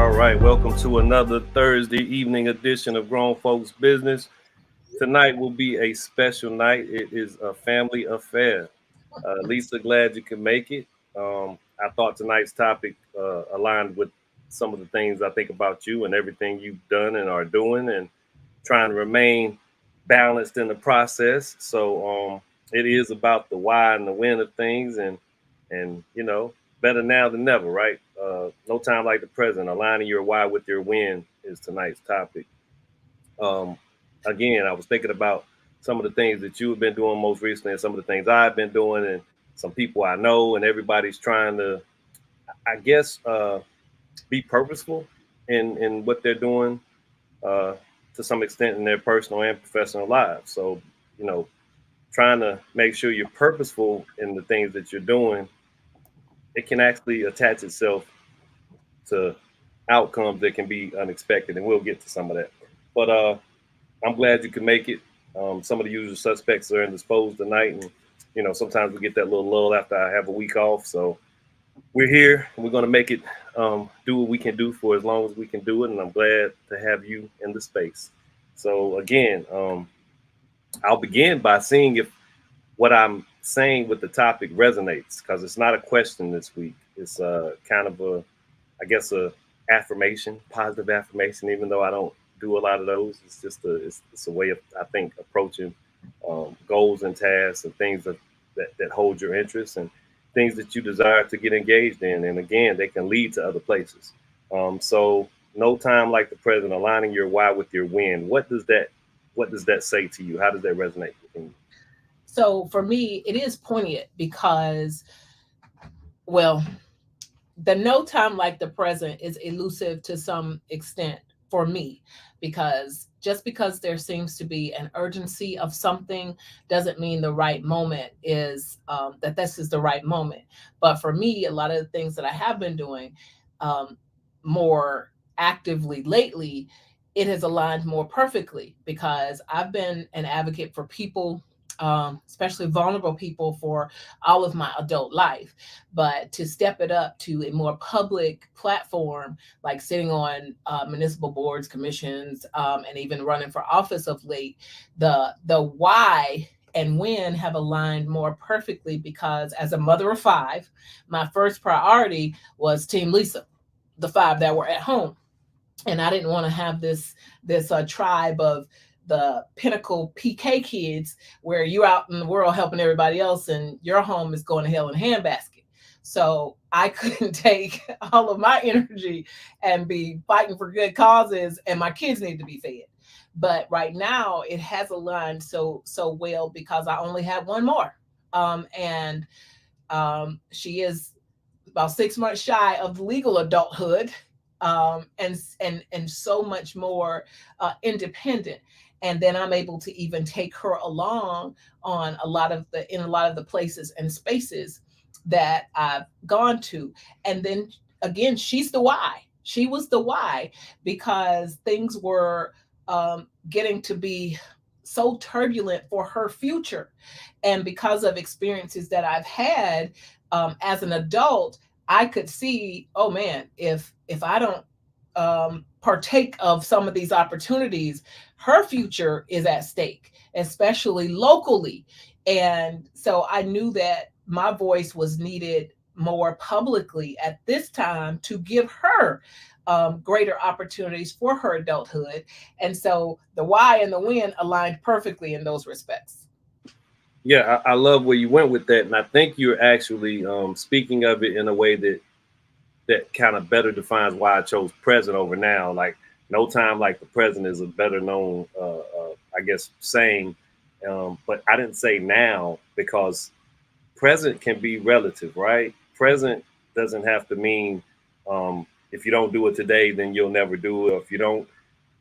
All right, welcome to another Thursday evening edition of Grown Folks Business. Tonight will be a special night. It is a family affair. Lisa, glad you can make it. I thought tonight's topic aligned with some of the things I think about you and everything you've done and are doing, and trying to remain balanced in the process. So it is about the why and the when of things, and better now than never, right? No time like the present. Aligning your why with your win is tonight's topic. Um, Again, I was thinking about some of the things that you have been doing most recently, and some of the things I've been doing, and some people I know, and everybody's trying to, I guess, be purposeful in what they're doing uh, to some extent in their personal and professional lives. So, you know, trying to make sure you're purposeful in the things that you're doing, it can actually attach itself to outcomes that can be unexpected, and we'll get to some of that. But I'm glad you could make it. Some of the usual suspects are indisposed tonight, and sometimes we get that little lull after I have a week off. So we're here, and we're going to make it do what we can do for as long as we can do it. And I'm glad to have you in the space. So again, I'll begin by seeing if what I'm saying with the topic resonates, because it's not a question this week. It's kind of I guess, a affirmation, positive affirmation, even though I don't do a lot of those. It's just it's a way of, I think, approaching goals and tasks and things that hold your interest and things that you desire to get engaged in. And again, they can lead to other places. So no time like the present, aligning your why with your win. What does that say to you? How does that resonate with you? So for me, it is poignant because, well, the no time like the present is elusive to some extent for me, because just because there seems to be an urgency of something doesn't mean the right moment is that this is the right moment. But for me, a lot of the things that I have been doing um, more actively lately, it has aligned more perfectly because I've been an advocate for people, especially vulnerable people, for all of my adult life. But to step it up to a more public platform, like sitting on municipal boards, commissions, and even running for office of late, the why and when have aligned more perfectly because as a mother of five, my first priority was Team Lisa, the five that were at home. And I didn't want to have this tribe of the pinnacle PK kids where you're out in the world helping everybody else and your home is going to hell in a handbasket. So I couldn't take all of my energy and be fighting for good causes, and my kids need to be fed. But right now it has aligned so well because I only have one more, and she is about 6 months shy of legal adulthood, and so much more independent. And then I'm able to even take her along on a lot of the places and spaces that I've gone to. And then again, she's the why. She was the why because things were getting to be so turbulent for her future. And because of experiences that I've had as an adult, I could see, oh man, if I don't partake of some of these opportunities, her future is at stake, especially locally. And so I knew that my voice was needed more publicly at this time to give her greater opportunities for her adulthood. And so the why and the when aligned perfectly in those respects. Yeah, I love where you went with that, and I think you're actually speaking of it in a way that kind of better defines why I chose present over now. Like no time like the present is a better known, I guess, saying. But I didn't say now because present can be relative, right? Present doesn't have to mean if you don't do it today, then you'll never do it. Or if you don't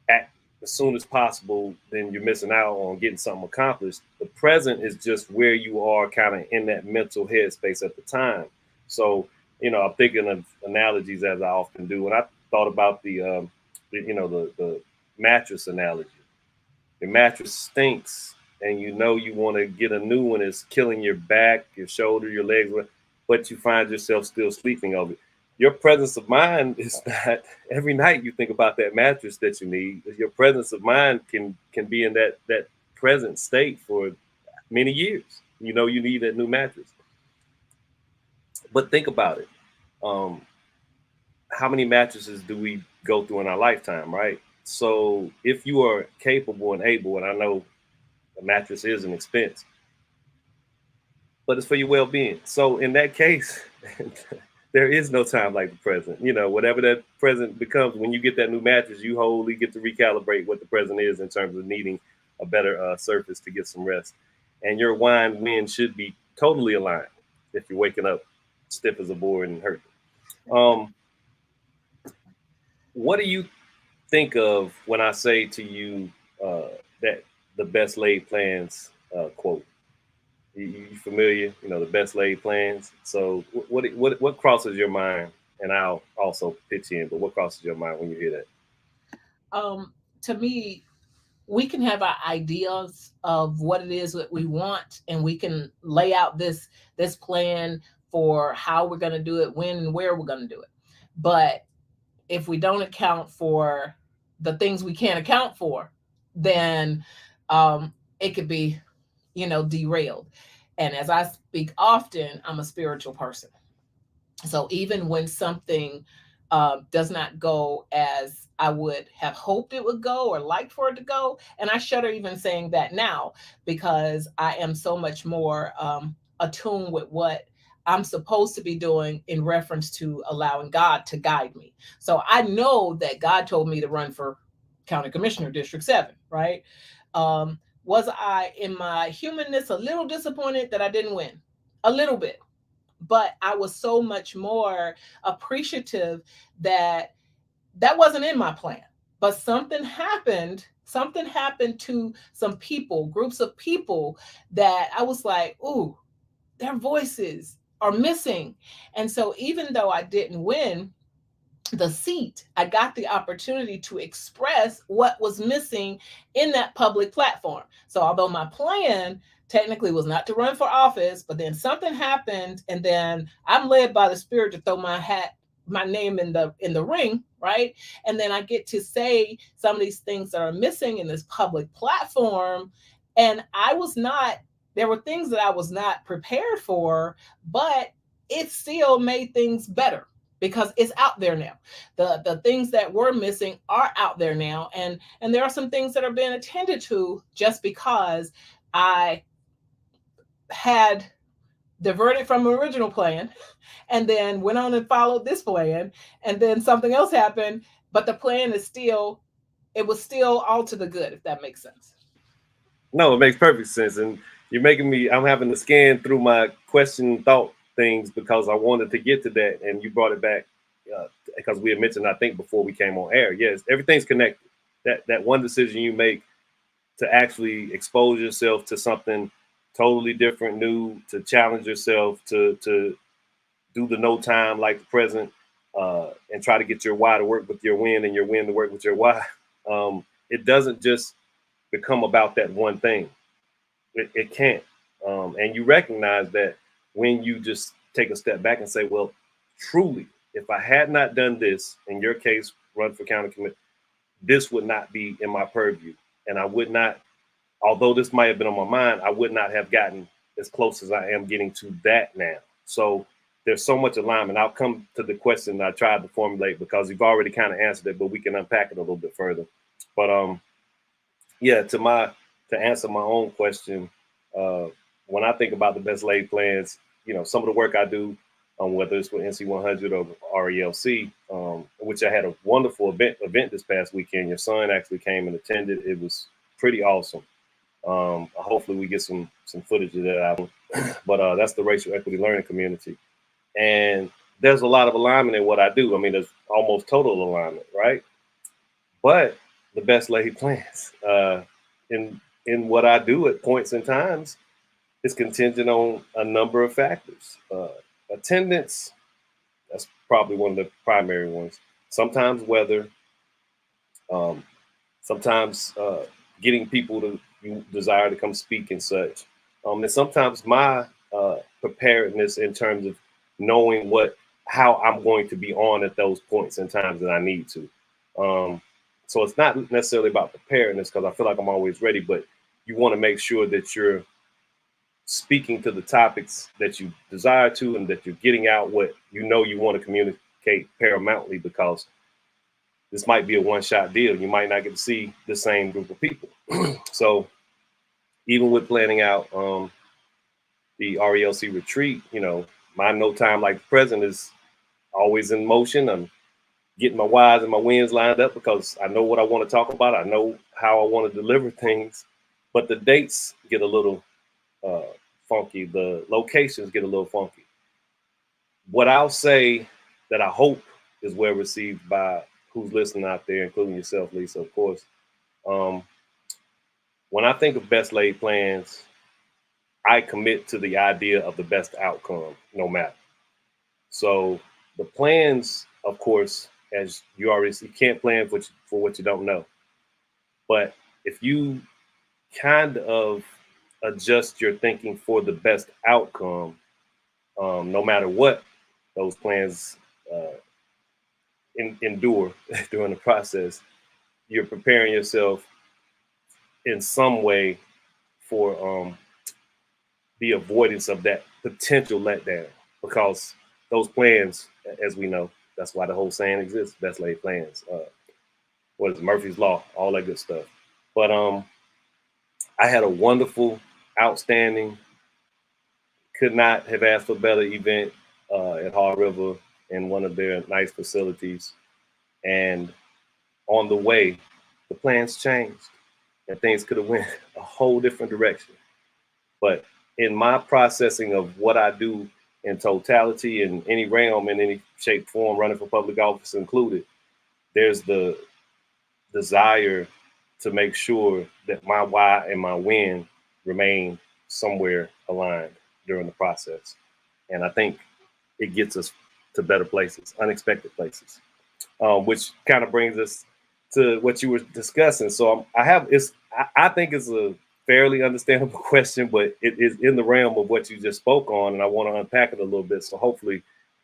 act as soon as possible, then you're missing out on getting something accomplished. The present is just where you are kind of in that mental headspace at the time. So, I'm thinking of analogies as I often do. And I thought about the mattress analogy. The mattress stinks and you want to get a new one. It's killing your back, your shoulder, your legs, but you find yourself still sleeping over it. your presence of mind is not every night you think about that mattress that you need. Your presence of mind can be in that present state for many years. You know, you need that new mattress. But think about it. Um, how many mattresses do we go through in our lifetime, right? So if you are capable and able, and I know a mattress is an expense, but it's for your well-being. So in that case, there is no time like the present. You know, whatever that present becomes, when you get that new mattress, you wholly get to recalibrate what the present is in terms of needing a better surface to get some rest. And your wine wind should be totally aligned if you're waking up stiff as a board and hurt. Um, what do you think of when I say to you that the best laid plans quote? You familiar? You know, the best laid plans. So what crosses your mind? And I'll also pitch in. But what crosses your mind when you hear that? To me, we can have our ideas of what it is that we want, and we can lay out this plan for how we're going to do it, when and where we're going to do it. But if we don't account for the things we can't account for, then it could be, derailed. And as I speak often, I'm a spiritual person. So even when something does not go as I would have hoped it would go or liked for it to go, and I shudder even saying that now, because I am so much more attuned with what I'm supposed to be doing in reference to allowing God to guide me. So I know that God told me to run for County Commissioner District 7, right? Was I, in my humanness, a little disappointed that I didn't win? A little bit. But I was so much more appreciative that that wasn't in my plan. But something happened to some people, groups of people, that I was like, ooh, their voices are missing. And so even though I didn't win the seat, I got the opportunity to express what was missing in that public platform. So although my plan technically was not to run for office, but then something happened, and then I'm led by the Spirit to throw my name in the ring, right? And then I get to say some of these things that are missing in this public platform. And there were things that I was not prepared for, but it still made things better because it's out there now. The things that were missing are out there now, and there are some things that are being attended to just because I had diverted from the original plan and then went on and followed this plan, and then something else happened, but the plan it was still all to the good, if that makes sense. No, it makes perfect sense. And you're making me, I'm having to scan through my question thought things because I wanted to get to that. And you brought it back because we had mentioned, I think, before we came on air. Yes, everything's connected. That one decision you make to actually expose yourself to something totally different, new, to challenge yourself, to do the no time like the present, and try to get your why to work with your win and your win to work with your why. It doesn't just become about that one thing. It can't. And you recognize that when you just take a step back and say, well, truly, if I had not done this, in your case, run for county committee, this would not be in my purview. And I would not, although this might have been on my mind, I would not have gotten as close as I am getting to that now. So there's so much alignment. I'll come to the question I tried to formulate because you've already kind of answered it, but we can unpack it a little bit further. But yeah, to answer my own question, when I think about the best laid plans, some of the work I do, whether it's with NC 100 or RELC, which I had a wonderful event this past weekend. Your son actually came and attended. It was pretty awesome. Hopefully we get some footage of that album. But that's the racial equity learning community. And there's a lot of alignment in what I do. I mean, there's almost total alignment, right? But the best laid plans in what I do at points in times is contingent on a number of factors. Attendance, that's probably one of the primary ones. Sometimes weather, sometimes getting people to desire to come speak and such. And sometimes my preparedness in terms of knowing what how I'm going to be on at those points and times that I need to. So it's not necessarily about preparedness because I feel like I'm always ready, but you want to make sure that you're speaking to the topics that you desire to and that you're getting out what you know you want to communicate paramountly, because this might be a one-shot deal. You might not get to see the same group of people. So even with planning out the RELC retreat, my no time like the present is always in motion. I'm getting my whys and my wins lined up because I know what I want to talk about. I know how I want to deliver things, but the dates get a little uh, funky. The locations get a little funky. What I'll say that I hope is well received by who's listening out there, including yourself, Lisa, of course. Um, when I think of best laid plans, I commit to the idea of the best outcome, no matter. So the plans, of course, as you already see, you can't plan for what you don't know. But if you kind of adjust your thinking for the best outcome, no matter what those plans uh, endure during the process, you're preparing yourself in some way for the avoidance of that potential letdown. Because those plans, as we know, that's why the whole saying exists: best laid plans. What is it, Murphy's Law? All that good stuff. But I had a wonderful, outstanding, could not have asked for a better event at Hard River in one of their nice facilities. And on the way, the plans changed and things could have went a whole different direction. But in my processing of what I do in totality, in any realm, in any shape, form, running for public office included, there's the desire to make sure that my why and my win remain somewhere aligned during the process. And I think it gets us to better places, unexpected places, which kind of brings us to what you were discussing. So I think it's a fairly understandable question, but it is in the realm of what you just spoke on, and I want to unpack it a little bit. So hopefully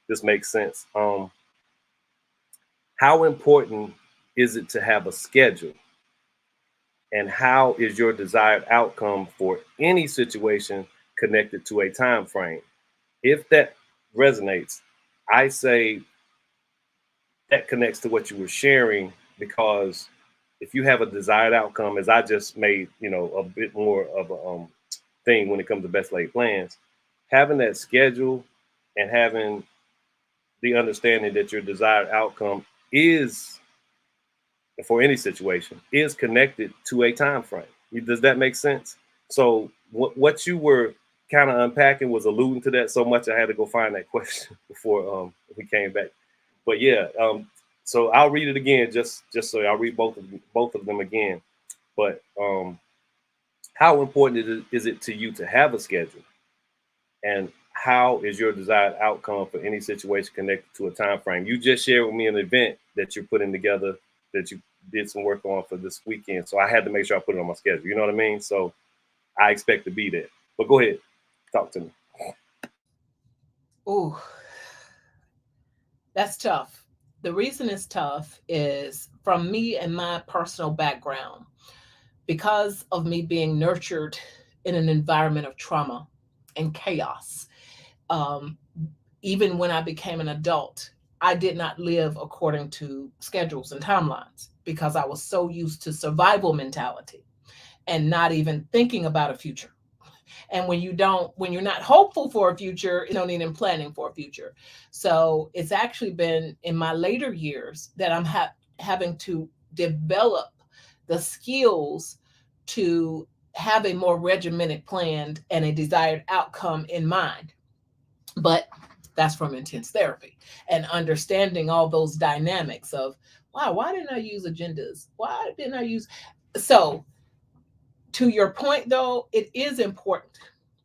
this makes sense. How important is it to have a schedule? And how is your desired outcome for any situation connected to a time frame? If that resonates, I say that connects to what you were sharing, because if you have a desired outcome, as I just made, a bit more of a thing when it comes to best laid plans, having that schedule and having the understanding that your desired outcome is, for any situation, is connected to a time frame. Does that make sense? So what you were kind of unpacking was alluding to that so much I had to go find that question before we came back. But yeah, so I'll read it again, just so I'll read both of them again. But how important is it to you to have a schedule? And how is your desired outcome for any situation connected to a time frame? You just shared with me an event that you're putting together that you did some work on for this weekend. So I had to make sure I put it on my schedule. You know what I mean? So I expect to be there. But go ahead, talk to me. Ooh, that's tough. The reason it's tough is from me and my personal background, because of me being nurtured in an environment of trauma and chaos. Um, Even when I became an adult, I did not live according to schedules and timelines because I was so used to survival mentality and not even thinking about a future. And when you're not hopeful for a future, you don't even planning for a future. So it's actually been in my later years that I'm having to develop the skills to have a more regimented plan and a desired outcome in mind. But that's from intense therapy and understanding all those dynamics of, wow, why didn't I use agendas? Why didn't I use? So, to your point, though, it is important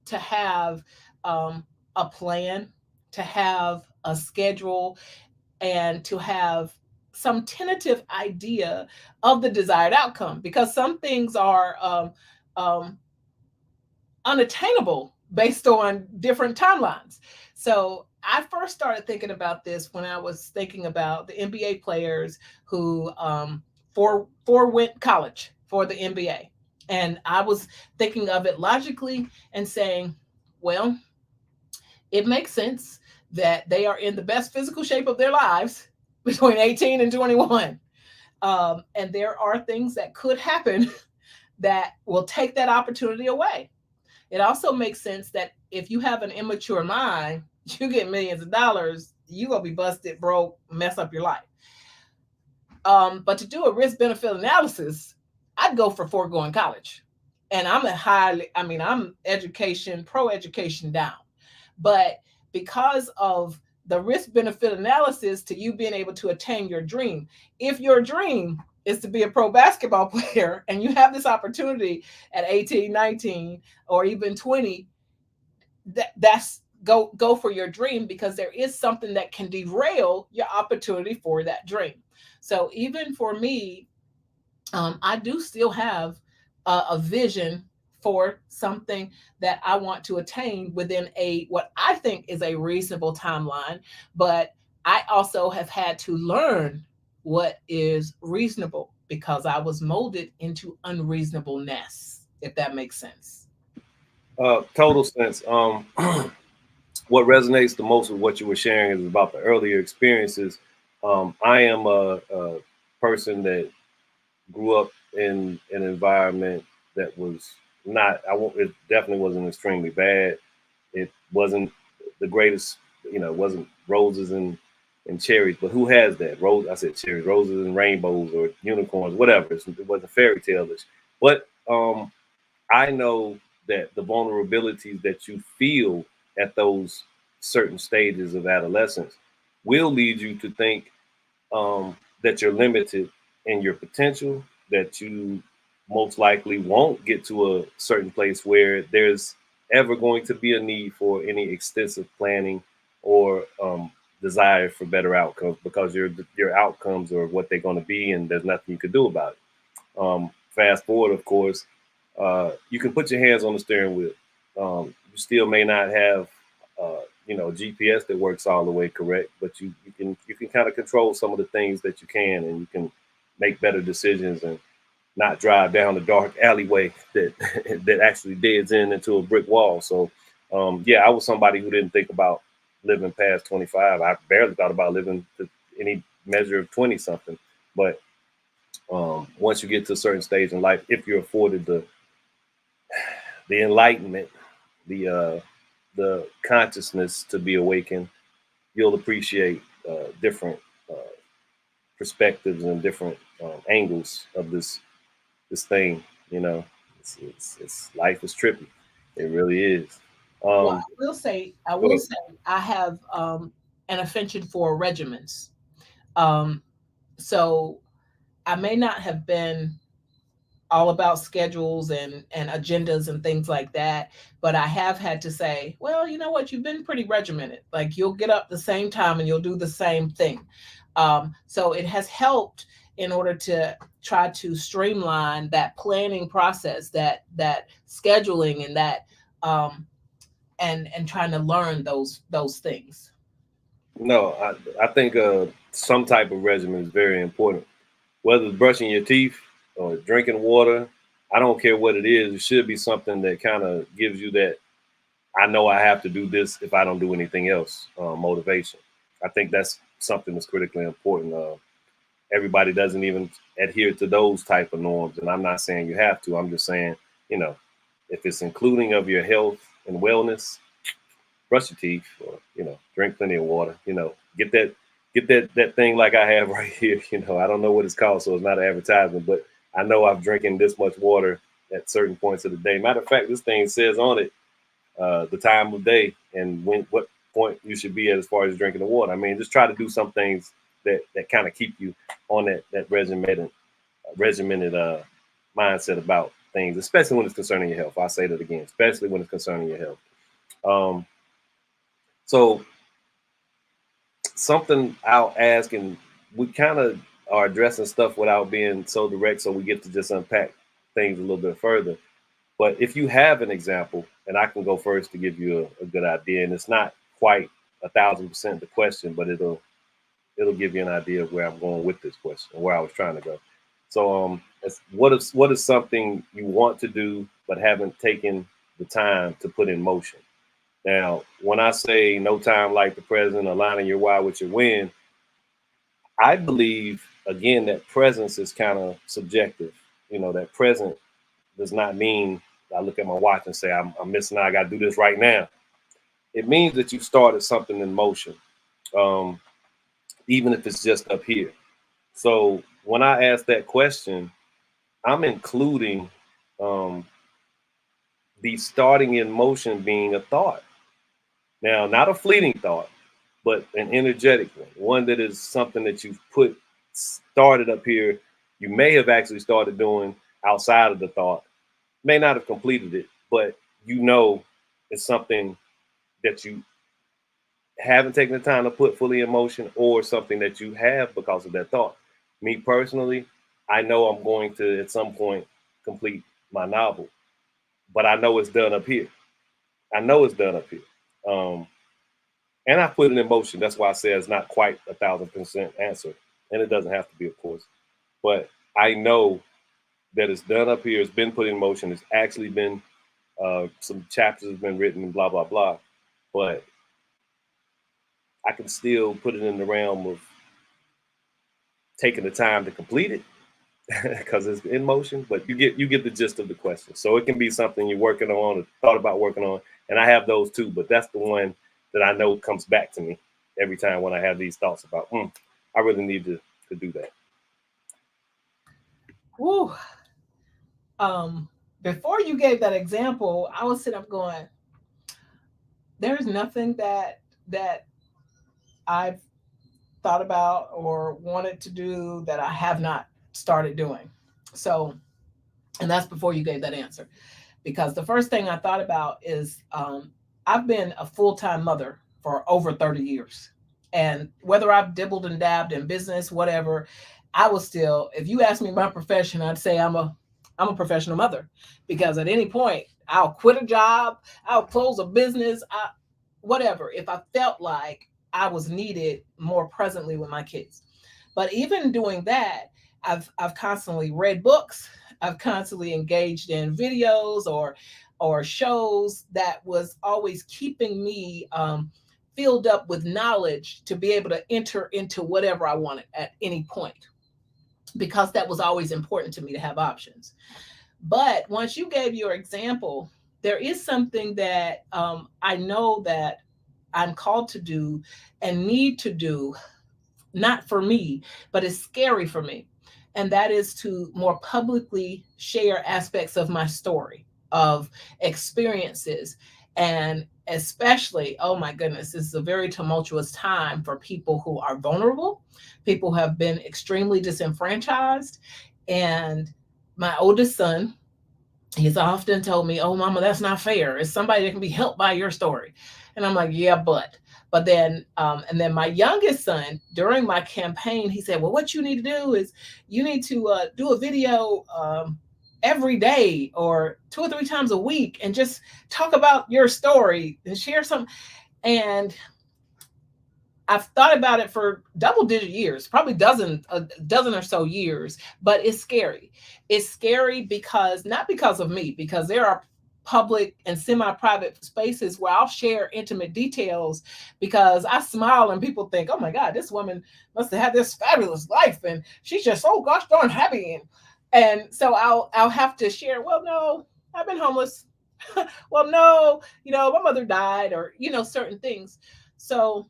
to have a plan, to have a schedule, and to have some tentative idea of the desired outcome, because some things are um, unattainable based on different timelines. So I first started thinking about this when I was thinking about the NBA players who went college for the NBA. And I was thinking of it logically and saying, well, it makes sense that they are in the best physical shape of their lives between 18 and 21. And there are things that could happen that will take that opportunity away. It also makes sense that if you have an immature mind, you get millions of dollars, you're going to be busted, broke, mess up your life. But to do a risk benefit analysis, I'd go for foregoing college. And I'm education, pro education down. But because of the risk benefit analysis to you being able to attain your dream, if your dream is to be a pro basketball player and you have this opportunity at 18, 19, or even 20, that's go for your dream, because there is something that can derail your opportunity for that dream. So even for me, I do still have a vision for something that I want to attain within a what I think is a reasonable timeline, but I also have had to learn what is reasonable because I was molded into unreasonableness, if that makes sense. Total sense. What resonates the most with what you were sharing is about the earlier experiences. I am a person that grew up in an environment that was not. I won't. It definitely wasn't extremely bad. It wasn't the greatest. It wasn't roses and cherries. But who has that? Rose. I said cherries, roses and rainbows or unicorns, whatever. It wasn't fairy tale-ish. But I know that the vulnerabilities that you feel at those certain stages of adolescence will lead you to think that you're limited in your potential, that you most likely won't get to a certain place where there's ever going to be a need for any extensive planning or desire for better outcomes, because your outcomes are what they're going to be, and there's nothing you can do about it. Fast forward, of course, you can put your hands on the steering wheel. You still may not have, GPS that works all the way correct, but you can kind of control some of the things that you can, and you can make better decisions and not drive down the dark alleyway that that actually deads into a brick wall. So, yeah, I was somebody who didn't think about living past 25. I barely thought about living to any measure of 20 something. But once you get to a certain stage in life, if you're afforded the enlightenment, the consciousness to be awakened, you'll appreciate different uh, perspectives and different angles of this thing. It's life is trippy. It really is. Well, Um, I go will ahead. say, I have an affection for regimens. Um, so I may not have been all about schedules and agendas and things like that, but I have had to say, well, you know what, you've been pretty regimented. Like, you'll get up the same time and you'll do the same thing. So it has helped in order to try to streamline that planning process, that scheduling, and that and trying to learn those things. No, I think some type of regimen is very important. Whether it's brushing your teeth or drinking water, I don't care what it is. It should be something that kind of gives you that I know I have to do this if I don't do anything else. Motivation. I think that's something that's critically important. Everybody doesn't even adhere to those type of norms, and I'm not saying you have to. I'm just saying, you know, if it's including of your health and wellness, brush your teeth, or drink plenty of water. Get that thing like I have right here. I don't know what it's called, so it's not an advertisement, but I know I'm drinking this much water at certain points of the day. Matter of fact, this thing says on it the time of day and what point you should be at as far as drinking the water. I mean, just try to do some things that kind of keep you on that regimented mindset about things, especially when it's concerning your health. I'll say that again, especially when it's concerning your health. Um, so something I'll ask, and we kind of are addressing stuff without being so direct, so we get to just unpack things a little bit further. But if you have an example, and I can go first to give you a good idea, and it's not quite 1,000% the question, but it'll give you an idea of where I'm going with this question, where I was trying to go. So, what is something you want to do but haven't taken the time to put in motion? Now, when I say no time like the present, aligning your why with your when, I believe again that presence is kind of subjective. That present does not mean I look at my watch and say I'm missing out. I got to do this right now. It means that you started something in motion, um, even if it's just up here. So when I ask that question, I'm including um, the starting in motion being a thought. Now, not a fleeting thought, but an energetic one that is something that you've started up here. You may have actually started doing outside of the thought, may not have completed it, but it's something that you haven't taken the time to put fully in motion, or something that you have because of that thought. Me personally, I know I'm going to at some point complete my novel, but I know it's done up here. I know it's done up here. And I put it in motion. That's why I say it's not quite 1,000% answer. And it doesn't have to be, of course. But I know that it's done up here. It's been put in motion. It's actually been some chapters have been written and blah, blah, blah. But I can still put it in the realm of taking the time to complete it because it's in motion. But you get the gist of the question. So it can be something you're working on or thought about working on. And I have those too, but that's the one that I know comes back to me every time when I have these thoughts about, I really need to do that. Woo. Before you gave that example, I was sitting up going, there's nothing that I've thought about or wanted to do that I have not started doing. So, and that's before you gave that answer, because the first thing I thought about is I've been a full-time mother for over 30 years. And whether I've dibbled and dabbed in business, whatever, I was still, if you ask me my profession, I'd say I'm a professional mother, because at any point I'll quit a job, I'll close a business, whatever, if I felt like I was needed more presently with my kids. But even doing that, I've constantly read books, I've constantly engaged in videos or shows that was always keeping me filled up with knowledge to be able to enter into whatever I wanted at any point, because that was always important to me to have options. But once you gave your example, there is something that I know that I'm called to do and need to do, not for me, but it's scary for me. And that is to more publicly share aspects of my story, of experiences. And especially, oh my goodness, this is a very tumultuous time for people who are vulnerable, people who have been extremely disenfranchised. And my oldest son, he's often told me, "Oh, mama, that's not fair. It's somebody that can be helped by your story." And I'm like, "Yeah, but then, and then my youngest son, during my campaign, he said, "Well, what you need to do is you need to do a video every day or 2 or 3 times a week and just talk about your story and share some." And I've thought about it for double-digit years, probably a dozen or so years, but it's scary. It's scary because, not because of me, because there are public and semi-private spaces where I'll share intimate details because I smile and people think, "Oh my God, this woman must have had this fabulous life and she's just so gosh darn happy." And so I'll have to share, "Well, no, I've been homeless." "Well, no, my mother died," or certain things. So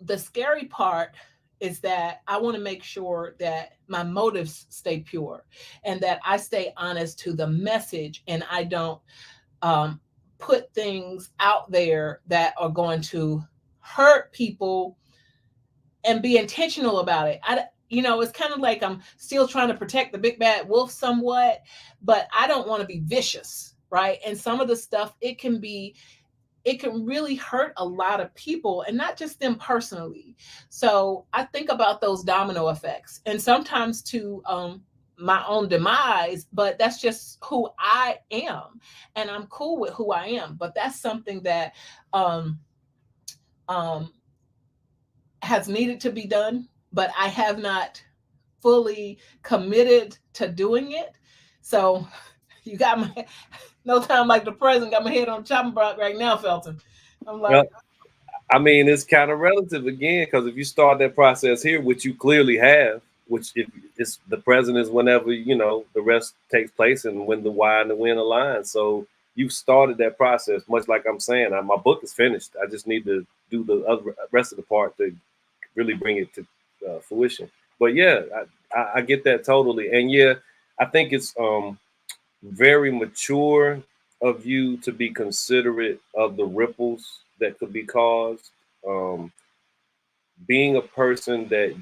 the scary part is that I want to make sure that my motives stay pure and that I stay honest to the message, and I don't put things out there that are going to hurt people, and be intentional about it. It's kind of like I'm still trying to protect the big bad wolf somewhat, but I don't want to be vicious, right? And some of the stuff, it can really hurt a lot of people, and not just them personally. So I think about those domino effects, and sometimes to my own demise, but that's just who I am. And I'm cool with who I am. But that's something that um, has needed to be done, but I have not fully committed to doing it. So you got my no time like the present. Got my head on the chopping block right now, Felton. I'm Well, like, I mean, it's kind of relative again, because if you start that process here, which you clearly have, which if it's the present is whenever the rest takes place and when the why and the when align. So you've started that process, much like I'm saying. My book is finished. I just need to do the other rest of the part to really bring it to fruition. But yeah, I get that totally, and yeah, I think it's very mature of you to be considerate of the ripples that could be caused. Um, being a person that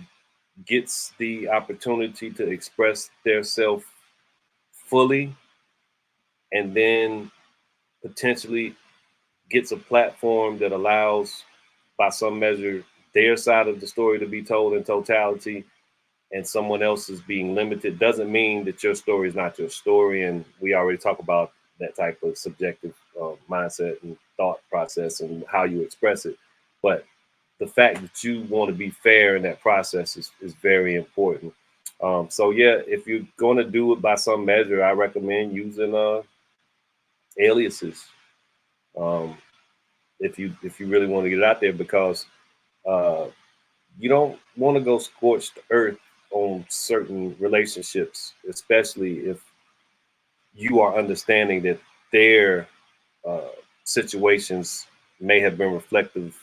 gets the opportunity to express their self fully, and then potentially gets a platform that allows, by some measure, their side of the story to be told in totality, and someone else is being limited, doesn't mean that your story is not your story. And we already talk about that type of subjective mindset and thought process and how you express it. But the fact that you want to be fair in that process is very important. So yeah, if you're going to do it by some measure, I recommend using aliases. Um, if you really want to get it out there, because uh, you don't want to go scorched earth on certain relationships, especially if you are understanding that their uh, situations may have been reflective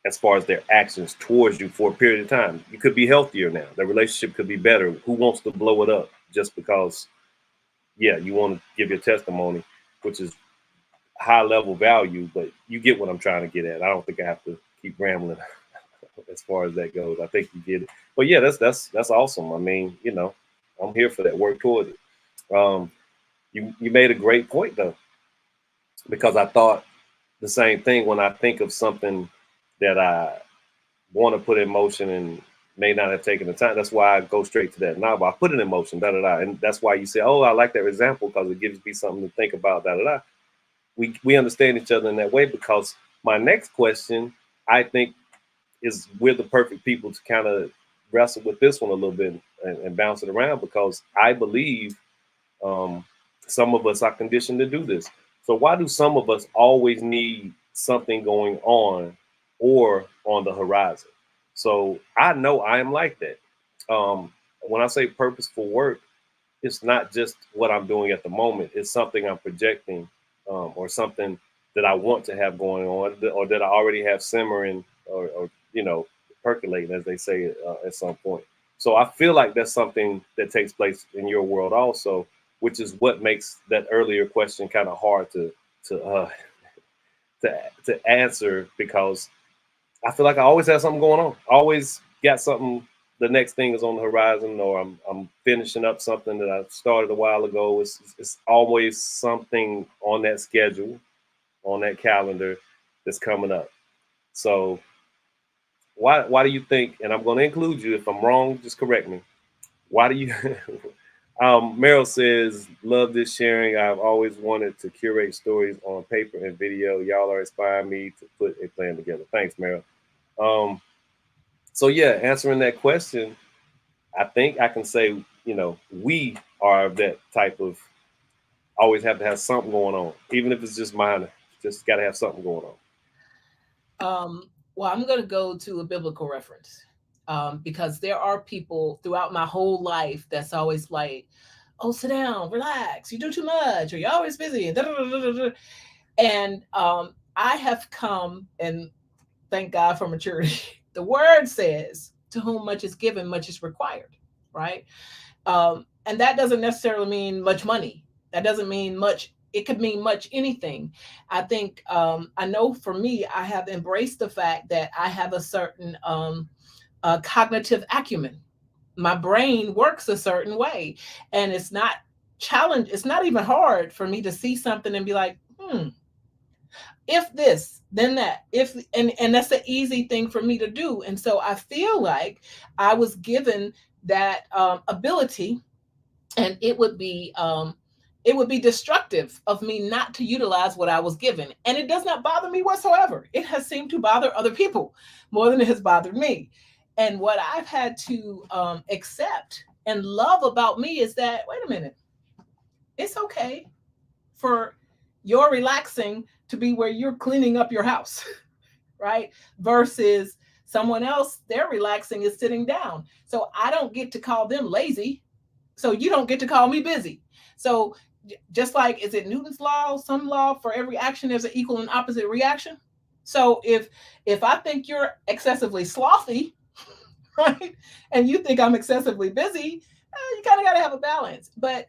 as far as their actions towards you for a period of time. You could be healthier now. The relationship could be better. Who wants to blow it up just because, yeah, you want to give your testimony, which is high level value, but you get what I'm trying to get at. I don't think I have to keep rambling as far as that goes. I think you get it. But yeah, that's awesome. I mean, I'm here for that. Work towards it. You made a great point though, because I thought the same thing when I think of something that I want to put in motion and may not have taken the time. That's why I go straight to that novel. I put it in motion, da da da. And that's why you say, "Oh, I like that example because it gives me something to think about, da da da." We understand each other in that way, because my next question, I think, is we're the perfect people to kind of wrestle with this one a little bit and bounce it around, because I believe um, some of us are conditioned to do this. So why do some of us always need something going on or on the horizon? So I know I am like that. When I say purposeful work, it's not just what I'm doing at the moment. It's something I'm projecting, or something that I want to have going on, or that I already have simmering, or percolating, as they say, at some point. So I feel like that's something that takes place in your world also, which is what makes that earlier question kind of hard to uh, to answer, because I feel like I always have something going on. I always got something. The next thing is on the horizon, or I'm finishing up something that I started a while ago. It's always something on that schedule, on that calendar, that's coming up. So why do you think? And I'm going to include you. If I'm wrong, just correct me. Why do you? Meryl says, "Love this sharing. I've always wanted to curate stories on paper and video. Y'all are inspiring me to put a plan together." Thanks, Meryl. Um, so yeah, answering that question, I think I can say, we are that type of, always have to have something going on, even if it's just minor. Just got to have something going on. well, I'm going to go to a biblical reference, because there are people throughout my whole life that's always like, "Oh, sit down, relax. You do too much, or you're always busy." And I have come, and thank God for maturity. The word says, "To whom much is given, much is required." Right? And that doesn't necessarily mean much money. That doesn't mean much. It could mean much anything. I think I know for me, I have embraced the fact that I have a certain cognitive acumen. My brain works a certain way, and it's not challenge. It's not even hard for me to see something and be like, if this, then that. If and that's an easy thing for me to do. And so I feel like I was given that ability, and it would be it would be destructive of me not to utilize what I was given. And it does not bother me whatsoever. It has seemed to bother other people more than it has bothered me. And what I've had to accept and love about me is that, wait a minute, it's okay for your relaxing to be where you're cleaning up your house, right? Versus someone else, their relaxing is sitting down. So I don't get to call them lazy. So you don't get to call me busy. So just like, is it Newton's law, some law for every action there's an equal and opposite reaction? So if I think you're excessively slothy, right, and you think I'm excessively busy, you kind of got to have a balance. But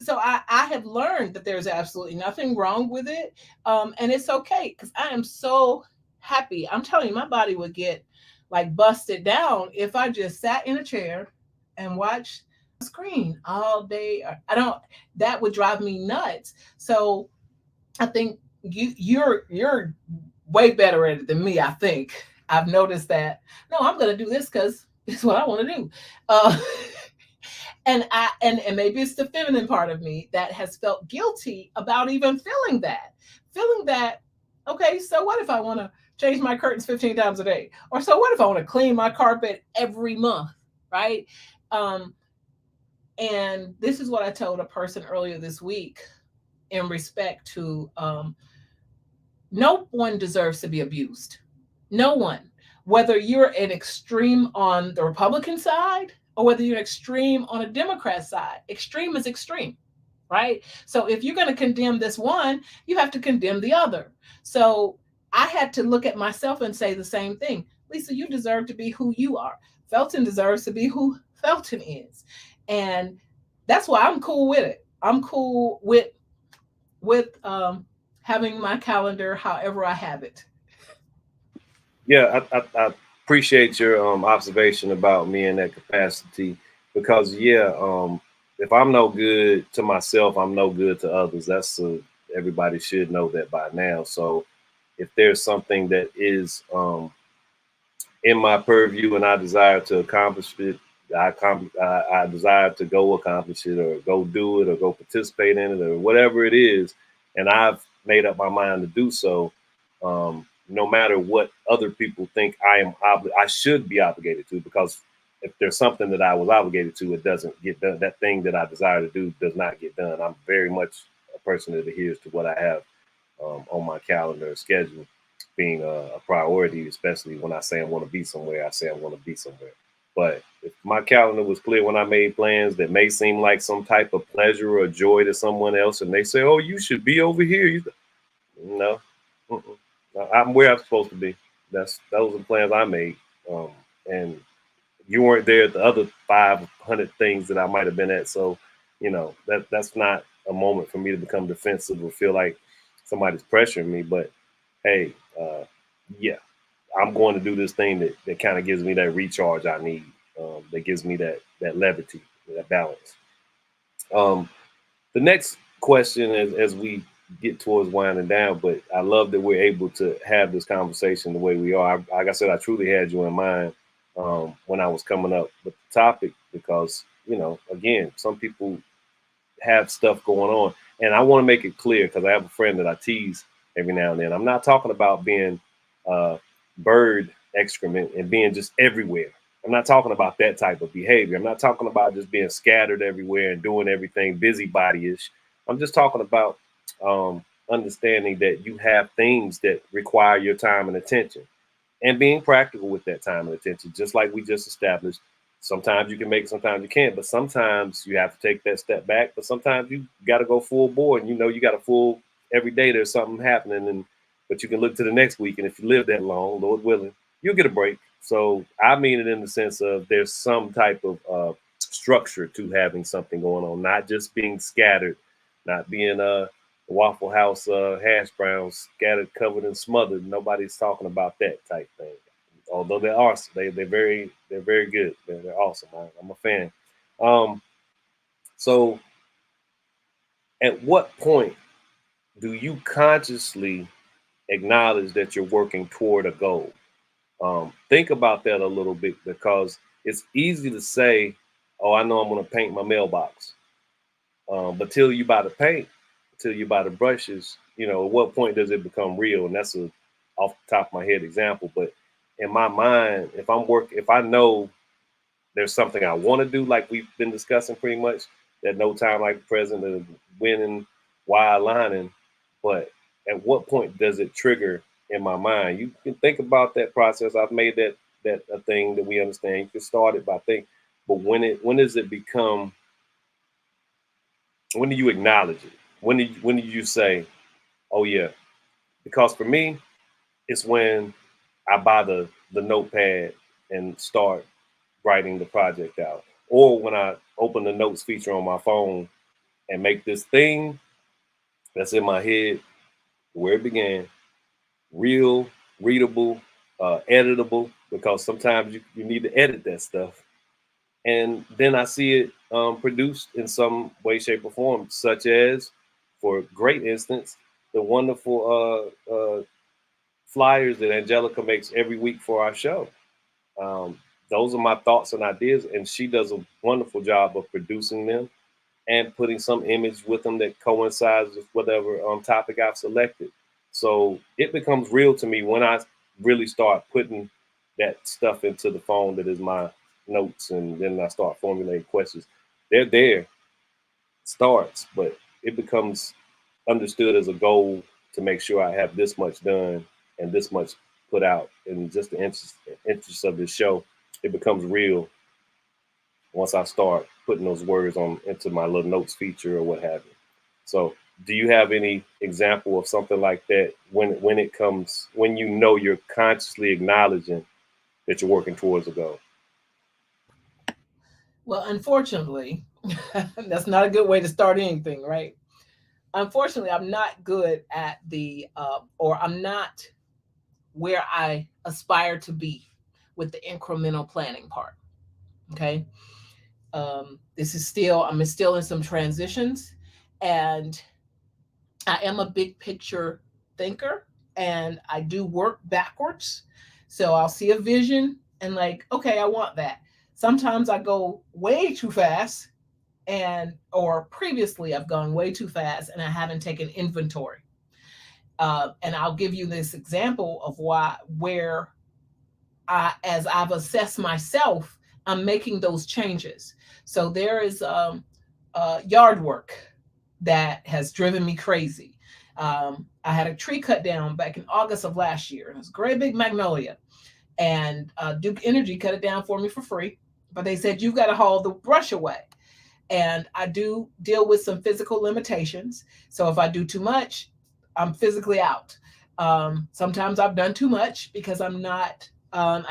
so I have learned that there's absolutely nothing wrong with it, and it's okay because I am so happy. I'm telling you, my body would get like busted down if I just sat in a chair and watched a screen all day. I don't. That would drive me nuts. So I think you're way better at it than me. I think I've noticed that. No, I'm going to do this because it's what I want to do. Uh, and maybe it's the feminine part of me that has felt guilty about even feeling that, okay, so what if I want to change my curtains 15 times a day, or so what if I want to clean my carpet every month, right? um and this is what I told a person earlier this week in respect to no one deserves to be abused. No one. Whether you're an extreme on the Republican side or whether you're extreme on a Democrat side, extreme is extreme, right? So if you're going to condemn this one, you have to condemn the other. So I had to look at myself and say the same thing. Lisa, you deserve to be who you are. Felton deserves to be who Felton is. And that's why I'm cool with it. I'm cool with having my calendar however I have it. Yeah, I appreciate your observation about me in that capacity because yeah, if I'm no good to myself, I'm no good to others. That's everybody should know that by now. So if there's something that is in my purview and I desire to accomplish it, I desire to go accomplish it or go do it or go participate in it or whatever it is, and I've made up my mind to do so. No matter what other people think I should be obligated to, because if there's something that I was obligated to, it doesn't get done. That thing that I desire to do does not get done. I'm very much a person that adheres to what I have on my calendar schedule being a priority, especially when I say I want to be somewhere, I say I want to be somewhere. But if my calendar was clear when I made plans that may seem like some type of pleasure or joy to someone else, and they say, "Oh, you should be over here," no, I'm where I'm supposed to be. Those are the plans I made, and you weren't there at the other 500 things that I might have been at. So, that's not a moment for me to become defensive or feel like somebody's pressuring me. But hey, yeah, I'm going to do this thing that kind of gives me that recharge I need, that gives me that levity, that balance. Um, the next question, as we get towards winding down, but I love that we're able to have this conversation the way we are. Like I said, I truly had you in mind when I was coming up with the topic because, again, some people have stuff going on. And I want to make it clear because I have a friend that I tease every now and then. I'm not talking about being uh, bird excrement and being just everywhere. I'm not talking about that type of behavior. I'm not talking about just being scattered everywhere and doing everything busybody-ish. I'm just talking about understanding that you have things that require your time and attention and being practical with that time and attention, just like we just established. Sometimes you can make it, sometimes you can't, but sometimes you have to take that step back. But sometimes you got to go full board, and you got a full every day. There's something happening, and but you can look to the next week, and if you live that long, Lord willing, you'll get a break. So I mean it in the sense of there's some type of structure to having something going on, not just being scattered, not being Waffle House hash browns scattered, covered, and smothered. Nobody's talking about that type thing. Although they're awesome, they're very good. They're awesome. I'm a fan. Um, so, at what point do you consciously acknowledge that you're working toward a goal? Think about that a little bit because it's easy to say, "Oh, I know I'm going to paint my mailbox." But till you buy the paint, till you buy the brushes, at what point does it become real? And that's a off the top of my head example. But in my mind, if I know there's something I want to do, like we've been discussing pretty much, that no time like the present of winning, why aligning. But at what point does it trigger in my mind? You can think about that process. I've made that a thing that we understand. You can start it by thinking, but when does it become? When do you acknowledge it? When do you say, "Oh yeah"? Because for me, it's when I buy the notepad and start writing the project out, or when I open the notes feature on my phone and make this thing that's in my head, where it began, real, readable, editable, because sometimes you need to edit that stuff. And then I see it produced in some way, shape, or form, such as, for great instance, the wonderful flyers that Angelica makes every week for our show. Um, those are my thoughts and ideas, and she does a wonderful job of producing them and putting some image with them that coincides with whatever topic I've selected. So it becomes real to me when I really start putting that stuff into the phone that is my notes, and then I start formulating questions. They're there, starts, but it becomes understood as a goal to make sure I have this much done and this much put out. And just the interest of this show, it becomes real once I start putting those words on into my little notes feature or what have you. So, do you have any example of something like that when it comes, when you're consciously acknowledging that you're working towards a goal? Well, unfortunately, that's not a good way to start anything, right? Unfortunately, I'm not good at or I'm not where I aspire to be with the incremental planning part. Okay. I'm still in some transitions, and I am a big picture thinker, and I do work backwards. So I'll see a vision and, like, okay, I want that. Sometimes I go way too fast, or previously I've gone way too fast and I haven't taken inventory. And I'll give you this example of where as I've assessed myself, I'm making those changes. So there is yard work that has driven me crazy. I had a tree cut down back in August of last year. It was a great big magnolia, and Duke Energy cut it down for me for free. But they said you've got to haul the brush away, and I do deal with some physical limitations. So if I do too much, I'm physically out. Sometimes I've done too much because I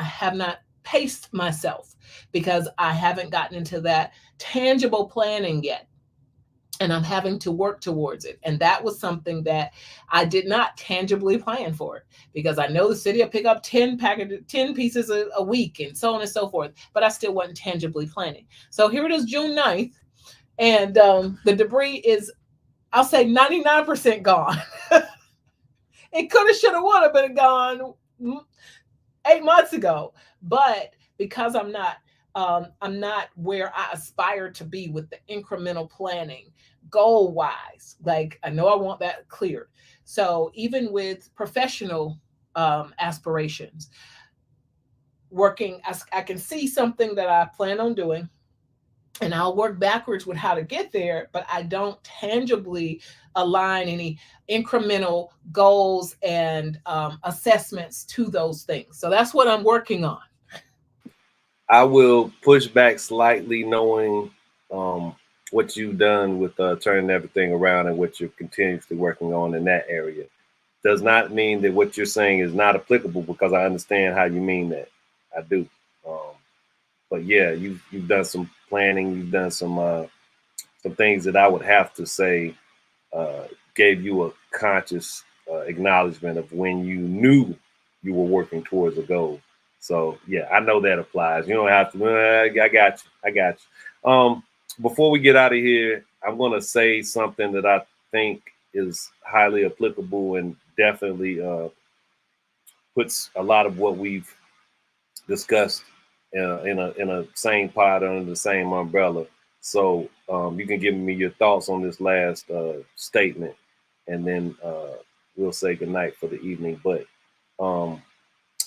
have not paced myself because I haven't gotten into that tangible planning yet. And I'm having to work towards it. And that was something that I did not tangibly plan for it, because I know the city will pick up 10 pieces a week and so on and so forth, but I still wasn't tangibly planning. So here it is, June 9th, and the debris is, I'll say, 99% gone. It could have, should have, would have been gone 8 months ago, but because I'm not where I aspire to be with the incremental planning, goal wise. Like, I know I want that cleared. So even with professional aspirations, working, I can see something that I plan on doing, and I'll work backwards with how to get there, but I don't tangibly align any incremental goals and assessments to those things. So that's what I'm working on. I will push back slightly, knowing um, what you've done with turning everything around and what you're continuously working on in that area. Does not mean that what you're saying is not applicable, because I understand how you mean that. I do. Um, but yeah, you've done some planning. You've done some things that I would have to say uh, gave you a conscious acknowledgement of when you knew you were working towards a goal. So yeah, I know that applies. You don't have to. I got you. I got you. Before we get out of here, I'm gonna say something that I think is highly applicable and definitely puts a lot of what we've discussed in a same pot under the same umbrella. So you can give me your thoughts on this last statement, and then we'll say goodnight for the evening. But um,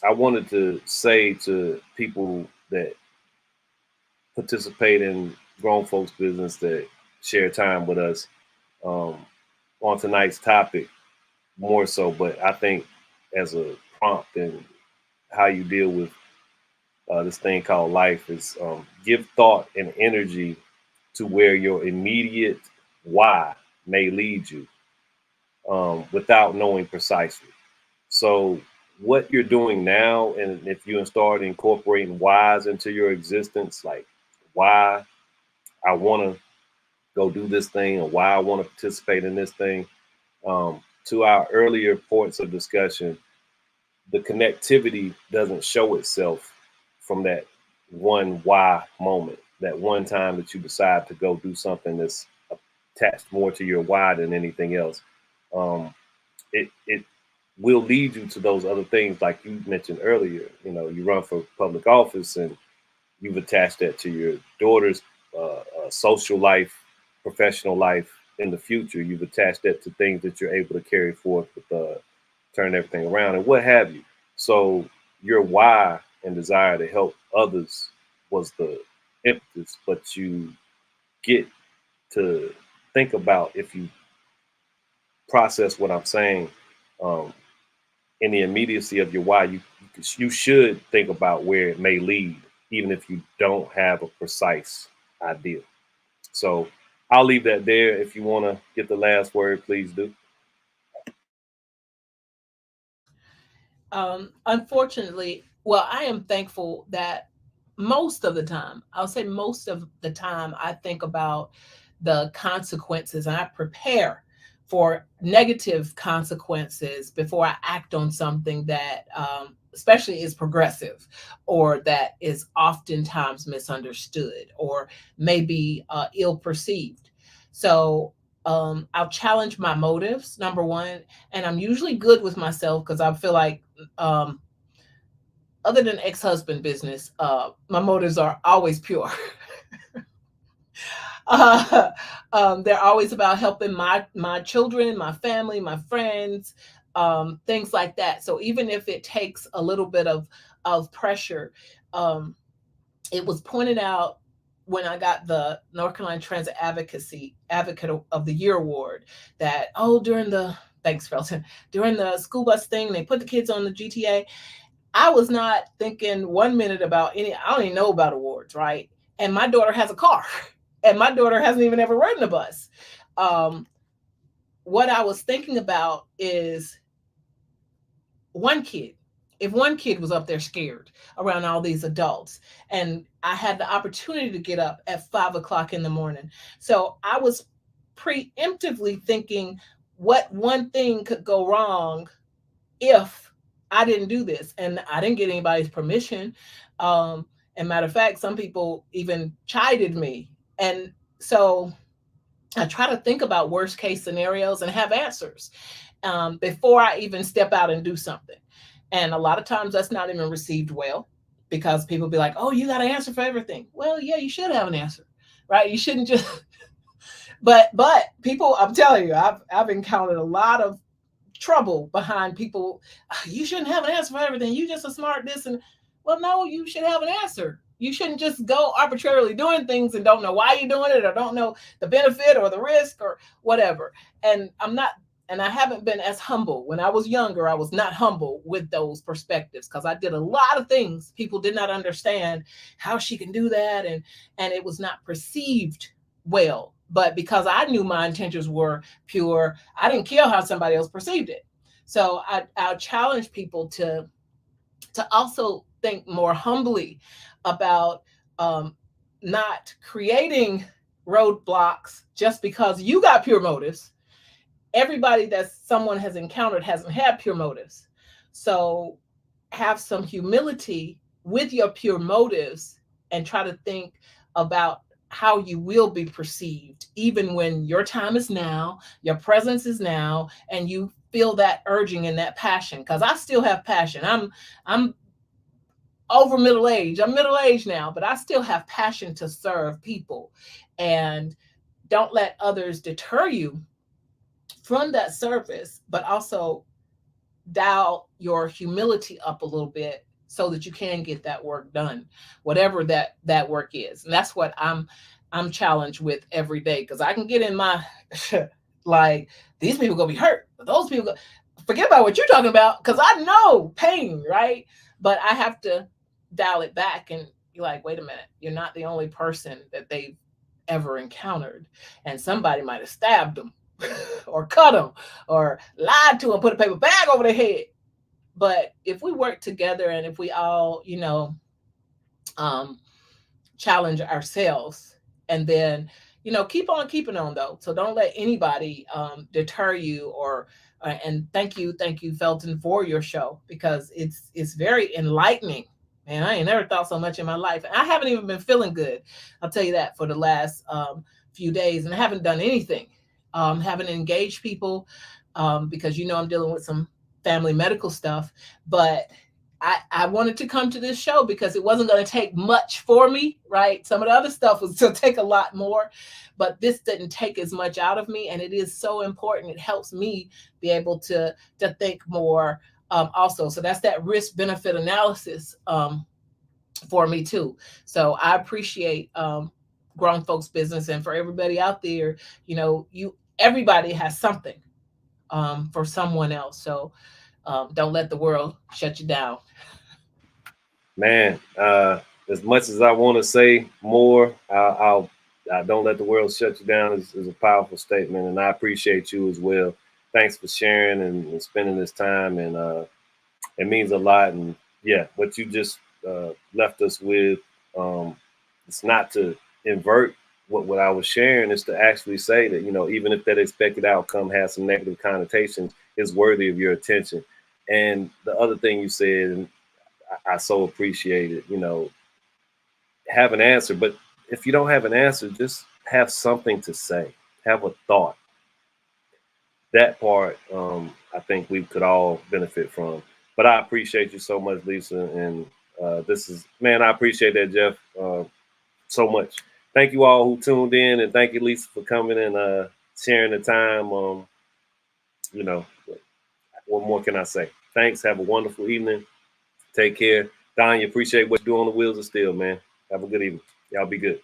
I wanted to say to people that participate in grown folks business that share time with us um, on tonight's topic more so, but I think as a prompt and how you deal with this thing called life is give thought and energy to where your immediate why may lead you without knowing precisely. So, what you're doing now, and if you start incorporating whys into your existence, like why I want to go do this thing or why I want to participate in this thing, to our earlier points of discussion, the connectivity doesn't show itself from that one why moment, that one time that you decide to go do something that's attached more to your why than anything else. Um, it will lead you to those other things, like you mentioned earlier. You know, you run for public office, and you've attached that to your daughter's social life, professional life in the future. You've attached that to things that you're able to carry forth with turn everything around and what have you. So your why and desire to help others was the impetus, but you get to think about, if you process what I'm saying, um, in the immediacy of your why, you should think about where it may lead, even if you don't have a precise idea. So I'll leave that there. If you want to get the last word, please do. Unfortunately, well, I am thankful that most of the time, I'll say most of the time, I think about the consequences and I prepare for negative consequences before I act on something that, especially is progressive or that is oftentimes misunderstood or maybe ill perceived. So I'll challenge my motives, number one, and I'm usually good with myself because I feel like um, other than ex-husband business, my motives are always pure. uh, they're always about helping my children, my family, my friends, things like that. So even if it takes a little bit of pressure, um, it was pointed out when I got the North Carolina Transit Advocate of the Year award that, oh, during the thanks Felton, during the school bus thing they put the kids on the GTA. I was not thinking 1 minute about any. I don't even know about awards, right? And my daughter has a car, and my daughter hasn't even ever ridden a bus. Um, what I was thinking about is one kid. If one kid was up there scared around all these adults, and I had the opportunity to get up at 5 o'clock in the morning, so I was preemptively thinking what one thing could go wrong if I didn't do this. And I didn't get anybody's permission. And matter of fact, some people even chided me. And so I try to think about worst case scenarios and have answers before I even step out and do something. And a lot of times that's not even received well because people be like, oh, you got an answer for everything. Well, yeah, you should have an answer, right? You shouldn't just, but people, I'm telling you, I've encountered a lot of trouble behind people. You shouldn't have an answer for everything. You just a smart this and well, no, you should have an answer. You shouldn't just go arbitrarily doing things and don't know why you're doing it or don't know the benefit or the risk or whatever. And I haven't been as humble. When I was younger, I was not humble with those perspectives because I did a lot of things people did not understand how she can do that, and it was not perceived well. But because I knew my intentions were pure, I didn't care how somebody else perceived it. So I challenge people to also think more humbly about not creating roadblocks just because you got pure motives. Everybody that someone has encountered hasn't had pure motives. So have some humility with your pure motives and try to think about how you will be perceived, even when your time is now, your presence is now, and you feel that urging and that passion. Because I still have passion. I'm over middle age. I'm middle aged now, but I still have passion to serve people. And don't let others deter you from that service, but also dial your humility up a little bit so that you can get that work done, whatever that work is. And that's what I'm challenged with every day, because I can get in my like, these people gonna be hurt, but those people forget about what you're talking about, because I know pain, right? But I have to dial it back and you're like, wait a minute, you're not the only person that they've ever encountered, and somebody might have stabbed them or cut them or lied to them, put a paper bag over their head. But if we work together and if we all, um, challenge ourselves, and then, keep on keeping on though. So don't let anybody deter you, or and thank you, Felton, for your show, because it's very enlightening. Man, I ain't never thought so much in my life. I haven't even been feeling good, I'll tell you that, for the last few days, and I haven't done anything. Haven't engaged people, because I'm dealing with some family medical stuff. But I wanted to come to this show because it wasn't going to take much for me, right? Some of the other stuff was to take a lot more, but this didn't take as much out of me, and it is so important. It helps me be able to think more, also. So that's that risk benefit analysis for me too. So I appreciate Grown Folks Business, and for everybody out there, everybody has something for someone else. So don't let the world shut you down. Man, as much as I want to say more, I don't let the world shut you down is a powerful statement, and I appreciate you as well. Thanks for sharing and spending this time, and it means a lot. And yeah, what you just left us with, it's not to invert what I was sharing, is to actually say that, even if that expected outcome has some negative connotations, it's worthy of your attention. And the other thing you said, and I so appreciate it, have an answer. But if you don't have an answer, just have something to say, have a thought. That part, I think we could all benefit from. But I appreciate you so much, Lisa. And this is, man, I appreciate that, Jeff, so much. Thank you all who tuned in, and thank you, Lisa, for coming and sharing the time. What more can I say? Thanks. Have a wonderful evening. Take care. Don, you appreciate what you do on the Wheels of Steel, man. Have a good evening. Y'all be good.